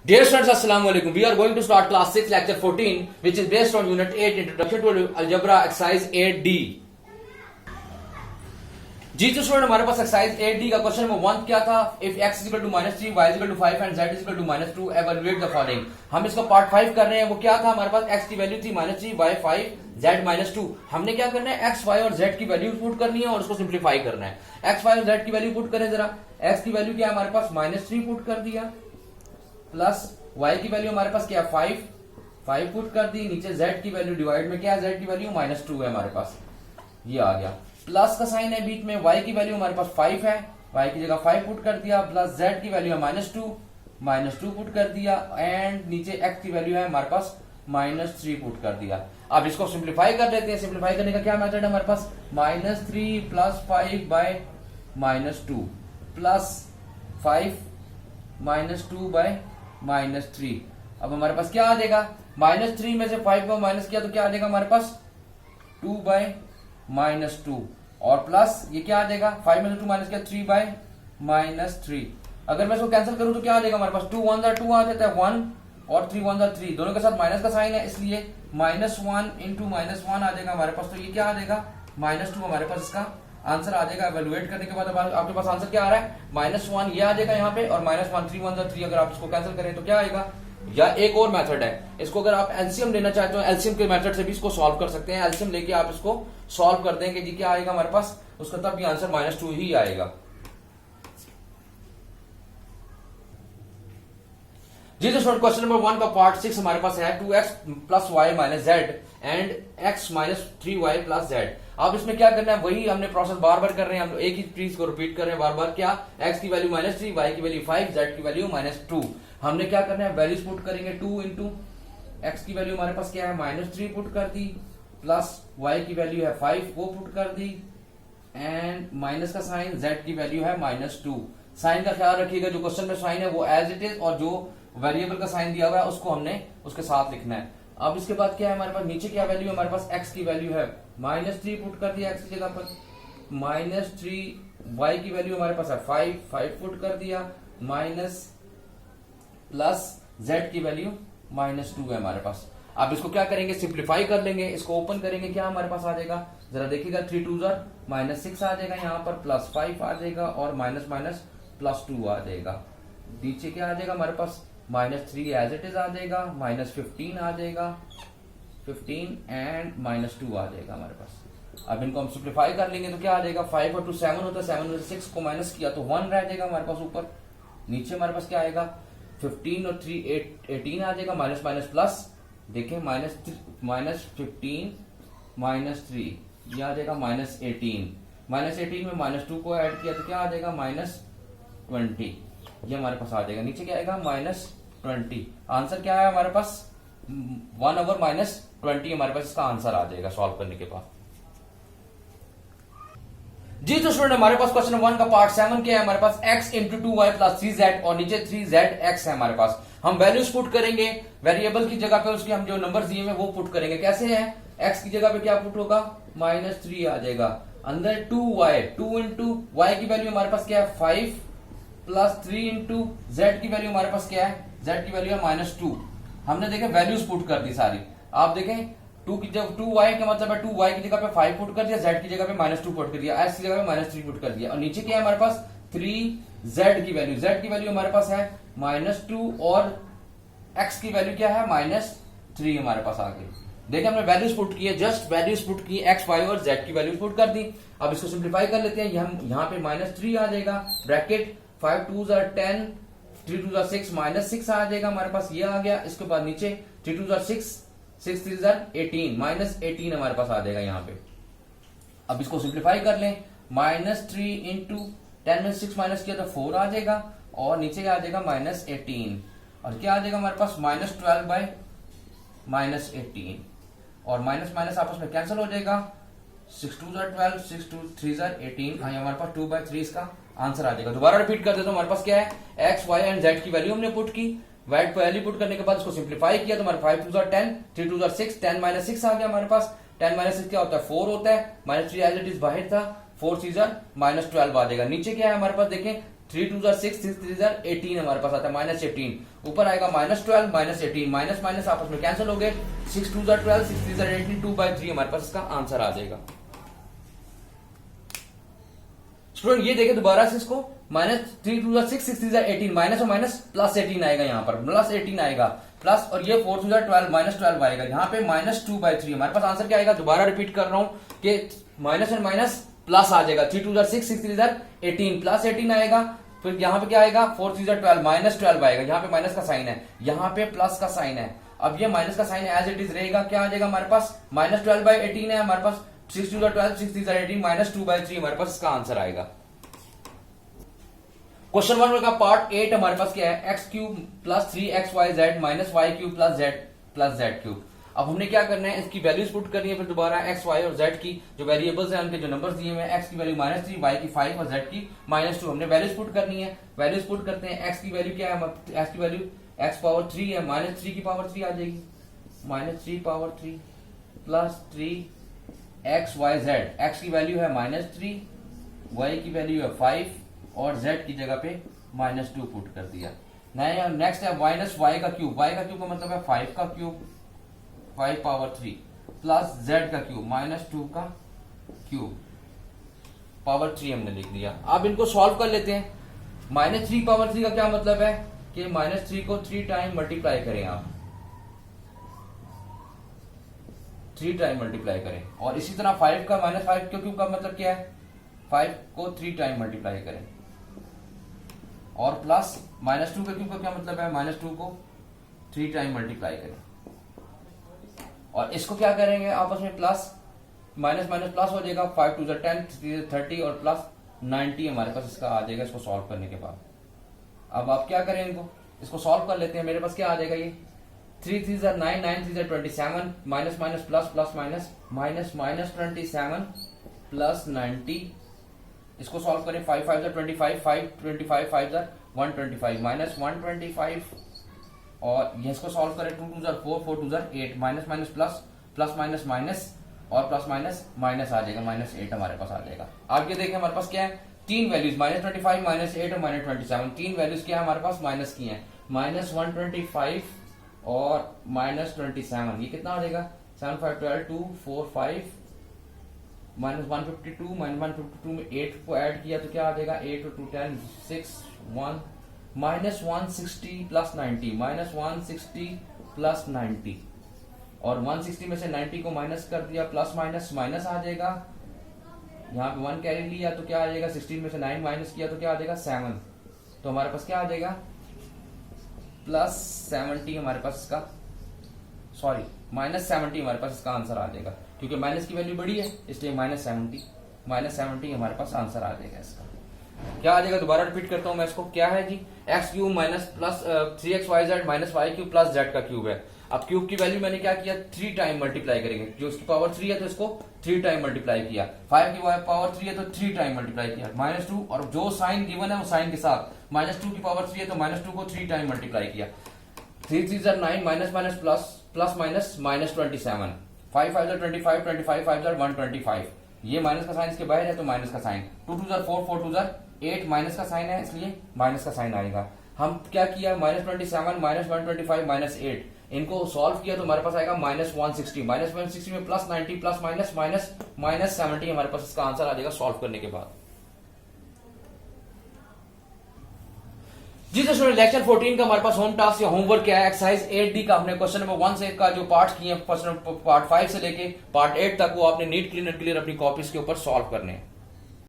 Dear students, Assalamu alaikum. We are going to start class 6, lecture 14, which is based on unit 8, introduction to algebra, exercise 8D. जी तो student हमारे पास exercise 8D का question number 1 क्या था? If x equal to -3, y equal to 5 and z equal to -2, evaluate the following. हम इसका part 5 कर रहे हैं. वो क्या था? हमारे पास x की वैल्यू थी -3, y 5, z -2. हमने क्या करना है? x, y और z की वैल्यू पुट करनी है और उसको सिंप्लीफाई करना है. x, y और z की वैल्यू पुट करें जरा. x की वैल्यू क्या है हमारे पास? -3 पुट कर दिया, प्लस y की वैल्यू हमारे पास क्या है? 5 पुट कर दी. नीचे z की वैल्यू डिवाइड में क्या है? z की वैल्यू -2 है हमारे पास, ये आ गया. प्लस का साइन है बीच में. y की वैल्यू हमारे पास 5 है, y की जगह 5 पुट कर दिया, प्लस z की वैल्यू है -2 पुट कर दिया, एंड नीचे x की वैल्यू है हमारे पास -3 पुट कर दिया. अब इसको सिंप्लीफाई कर लेते हैं. सिंप्लीफाई करने का क्या मेथड है हमारे पास? -3 प्लस 5 बाय -2 प्लस 5 -2 बाय -3. अब हमारे पास क्या आ जाएगा? -3 में से 5 को माइनस किया तो क्या आ जाएगा हमारे पास? 2 बाय -2 और प्लस ये क्या आ जाएगा? 5 में से 2 माइनस किया 3 बाय -3. अगर मैं इसको कैंसिल करूं तो क्या आ जाएगा हमारे पास? 2 1 2 आ जाता है 1 और 3 1 3. दोनों के साथ माइनस का साइन है, इसलिए -1 इंटू -1 आ जाएगा हमारे पास. तो ये क्या आ जाएगा? -2 हमारे पास इसका आंसर आ जाएगा. एवेलुएट करने के बाद आपके पास आंसर क्या आ रहा है? -1 ये आ जाएगा यहाँ पे, और -1 3 1 3. अगर आप इसको कैंसिल करें तो क्या आएगा? या एक और मेथड है, इसको अगर आप एलसीएम लेना चाहते हो, एलसीएम के मेथड से भी इसको सॉल्व कर सकते हैं. एलसीएम लेके आप इसको सॉल्व कर देंगे जी, क्या आएगा हमारे पास? उसका तब भी आंसर -2 ही आएगा. जी तो स्टूडेंट क्वेश्चन नंबर 1 का पार्ट 6 हमारे पास है 2x plus y minus z and x minus 3y plus z. अब इसमें क्या करना है? वही हमने प्रोसेस बार बार कर रहे हैं. हम एक ही चीज को रिपीट कर रहे हैं बार बार. क्या? x की वैल्यू -3, y की वैल्यू 5, z की वैल्यू -2. हमने क्या करना है? वैल्यूज पुट करेंगे. 2 इंटू x की वैल्यू हमारे पास क्या है? -3 पुट कर दी, प्लस y की वैल्यू है 5 वो पुट कर दी, एंड माइनस का साइन, z की वैल्यू है -2. साइन का ख्याल रखिएगा, जो क्वेश्चन में साइन है वो एज इट इज, और जो वेरिएबल का साइन दिया हुआ है उसको हमने उसके साथ लिखना है. अब इसके बाद क्या है हमारे पास? नीचे क्या वैल्यू है हमारे पास? x की वैल्यू है -3 पुट कर दिया x की जगह पर, -3. y की वैल्यू हमारे पास है 5 पुट कर दिया, माइनस प्लस z की वैल्यू -2 है हमारे पास. अब इसको क्या करेंगे? सिंप्लीफाई कर लेंगे. इसको ओपन करेंगे, क्या हमारे पास आ जाएगा? जरा देखिएगा. 3 2 -6 आ जाएगा यहाँ पर, प्लस 5 आ जाएगा, और माइनस माइनस +2 आ जाएगा. नीचे क्या आ जाएगा हमारे पास? -3 एज इट इज आ जाएगा, -15 आ जाएगा, 15 एंड -2 आ जाएगा हमारे पास. अब इनको हम सिंप्लीफाई कर लेंगे तो क्या आ जाएगा? 5 और 2 7 होता है, 7 में से 6 को माइनस किया तो 1 रह जाएगा हमारे पास ऊपर. नीचे हमारे पास क्या आएगा? 15 और 3 18 आ जाएगा, माइनस माइनस प्लस. देखें, -15 -3 ये आ जाएगा -18. -18 में -2 को ऐड किया तो क्या आ जाएगा? -20. ये हमारे पास आ जाएगा. नीचे क्या आएगा? -20. आंसर क्या है हमारे पास? 1/-20 हमारे पास इसका आंसर आ जाएगा सॉल्व करने के बाद. जी तो स्टूडेंट हमारे पास क्वेश्चन 1 का पार्ट 7 क्या है हमारे पास? x into 2y plus 3z और नीचे 3zx है हमारे पास. हम वैल्यूज पुट करेंगे. वेरिएबल की जगह पे उसके हम जो नंबर दिए हैं वो पुट करेंगे. कैसे है? x की जगह पे क्या पुट होगा? -3 आ जाएगा, अंदर 2y, 2 इंटू y की वैल्यू हमारे पास क्या है? 5 प्लस 3 इंटू z की वैल्यू हमारे पास क्या है? z की वैल्यू है -2. हमने देखे वैल्यूज पुट कर दी सारी. आप देखें 2 की जगह 2y का मतलब है 2y की जगह पे 5 पुट कर दिया, z की जगह पे -2 पुट कर दिया, x की जगह पे -3 पुट कर दिया, और नीचे क्या है हमारे पास? 3z की वैल्यू. z की वैल्यू हमारे पास है -2 और x की वैल्यू क्या है? -3 हमारे पास आ गई. देखिए हमने वैल्यूज पुट की है, जस्ट वैल्यूज पुट की, x, y और z की वैल्यूज पुट कर दी. अब इसको सिंप्लीफाई कर लेते हैं. यहाँ पे -3 आ जाएगा, ब्रैकेट 5 2 10, 3 2 6, -6 आ जाएगा हमारे पास, ये आ गया. इसके बाद नीचे 3 2 6, 6 3 18, -18 हमारे पास आ जाएगा यहाँ पे. अब इसको सिंप्लीफाई कर लें. -3 इंटू 10 में 6 माइनस किया तो 4 आ जाएगा, और नीचे क्या आ जाएगा? -18, और क्या आ जाएगा हमारे पास? -12 बाय -18, और माइनस माइनस आपस में कैंसिल हो जाएगा. 6 2 12, 6 2 3 18. हाँ, हमारे पास 2/3 इसका आंसर आ जाएगा. दोबारा रिपीट कर देता हूं. हमारे पास क्या है? x, y एंड z की वैल्यू हमने पुट की. वैल्यू पुट करने के बाद इसको सिंप्लीफाई किया तो हमारे 5 2 10, 3 2 6, 10 -6 आ गया हमारे पास. 10 -6 क्या होता है? 4 होता है. -3 एज इट इज बाहर था, 4 3 -12 आ जाएगा. नीचे क्या है हमारे पास? देखें 3 2 6 6 3 18 हमारे पास आता है -18, ऊपर आएगा -12 -18, माइनस माइनस आपस में कैंसिल हो गए, 6 2 12 6 3 18, 2/3 हमारे पास इसका आंसर आ जाएगा। स्टूडेंट ये देखें दोबारा से इसको, -3 2 6 6 3 18, माइनस और माइनस प्लस 18 आएगा, यहाँ पर प्लस 18 आएगा, प्लस और ये 4 2 12 -12 आएगा, यहाँ पे -2/3 हमारे पास आंसर क्या आएगा। दोबारा रिपीट कर रहा हूं कि माइनस और माइनस प्लस आ जाएगा, 3 2 6 6 3 18 प्लस 18 आएगा, फिर यहाँ पे क्या आएगा 4 3 12 -12 आएगा, यहाँ पे माइनस का साइन है, यहाँ पे प्लस का साइन है। अब ये माइनस का साइन एज इट इज रहेगा, क्या आ जाएगा हमारे पास -12/18 है हमारे पास, 6 2 12 6 3 18 -2/3 हमारे पास इसका आंसर आएगा। क्वेश्चन 1 का पार्ट 8 हमारे पास क्या है, x³ + 3xyz - y³ + z³। अब हमने क्या करना है, इसकी वैल्यूज पुट करनी है, फिर दोबारा x, y और z की जो वेरिएबल्स हैं उनके जो नंबर्स दिए हुए हैं, x की वैल्यू -3, y की 5 और z की -2, हमने वैल्यूज पुट करनी है। वैल्यूज पुट करते हैं, x की वैल्यू क्या है, x की वैल्यू x पावर 3 है, -3 की पावर 3 आ जाएगी, -3 पावर 3 प्लस 3xyz, x की वैल्यू है -3, y की वैल्यू है 5 और z की जगह पे -2 पुट कर दिया। नेक्स्ट है -y का क्यूब, y का क्यूब का मतलब है 5 का क्यूब, 5 पावर 3 प्लस z का क्यूब -2 का क्यूब पावर 3 हमने लिख दिया। अब इनको सॉल्व कर लेते हैं। -3 पावर 3 का क्या मतलब है कि -3 को 3 टाइम मल्टीप्लाई करें, आप 3 टाइम मल्टीप्लाई करें, और इसी तरह 5 का -5 क्यूब का मतलब क्या है, 5 को 3 टाइम मल्टीप्लाई करें, और प्लस -2 का क्यूब का क्या मतलब है, -2 को 3 टाइम मल्टीप्लाई करें, और इसको क्या करेंगे आपस में प्लस माइनस माइनस प्लस हो जाएगा, 5 2 10 30 और प्लस 90 हमारे पास इसका आ जाएगा इसको सॉल्व करने के बाद। अब आप क्या करें, इनको इसको सॉल्व कर लेते हैं। मेरे पास क्या आ जाएगा, ये 3 3 9 9 3 27, minus minus plus plus minus minus minus 27 plus 90, इसको सॉल्व करें, 5 5 25 5 25 5 125 माइनस 125, और ये इसको सॉल्व करें, 2 2 4 4 2 8, minus minus plus plus minus minus और प्लस माइनस माइनस आ जाएगा, -8 हमारे पास आ जाएगा। आप ये देखें हमारे पास क्या है, तीन वैल्यूज -25 -8 और -27, तीन वैल्यूज क्या है हमारे पास माइनस की हैं, -125 और -27, ये कितना आ जाएगा 7 5 12 2 4 5 -152 -152 में 8 को ऐड किया तो क्या आ जाएगा, 8 और 2 10 6 1 -160 प्लस 90, -160 प्लस 90, और 160 में से 90 को माइनस कर दिया, प्लस माइनस माइनस आ जाएगा, यहाँ पे 1 कैरी लिया तो क्या आ जाएगा, 16 में से 9 माइनस किया तो क्या आ जाएगा 7, तो हमारे पास क्या आ जाएगा +70 हमारे पास इसका, सॉरी -70 हमारे पास इसका आंसर आ जाएगा, क्योंकि माइनस की वैल्यू बड़ी है इसलिए -70 हमारे पास आंसर आ जाएगा। इसका क्या आ जाएगा, दोबारा रिपीट करता हूं मैं इसको, क्या है जी, x³ plus 3xyz - y³ plus z का क्यूब है। अब क्यूब की वैल्यू मैंने क्या किया, 3 टाइम मल्टीप्लाई करेंगे, जो उसकी पावर 3 है तो इसको 3 टाइम मल्टीप्लाई किया, 5 की पावर 3 है तो 3 टाइम मल्टीप्लाई किया, -2 और जो साइन गिवन है वो साइन के साथ, -2 की पावर 3 है तो -2 को 3 टाइम मल्टीप्लाई किया, 3 3 9 minus minus plus plus minus -27, 5 5 25 25 5 125, ये माइनस का साइन इसके बाहर है तो माइनस का साइन, 2 2 4 4 2 8 माइनस का साइन है इसलिए माइनस का साइन आएगा। हम क्या किया, -27 -125 -8, इनको सॉल्व किया तो हमारे पास आएगा -160, -160 में प्लस 90 प्लस माइनस माइनस -70 हमारे पास इसका आंसर आ जाएगा सॉल्व करने के बाद। जी तो स्टूडेंट लेक्चर 14 का हमारे पास होम टास्क या होमवर्क क्या है, एक्सरसाइज 8D का हमने क्वेश्चन नंबर 1 से का जो पार्ट किए हैं, पार्ट 5 से लेके पार्ट 8 तक, वो आपने नीट क्लीन एंड क्लियर अपनी कॉपीज के ऊपर सॉल्व करने हैं।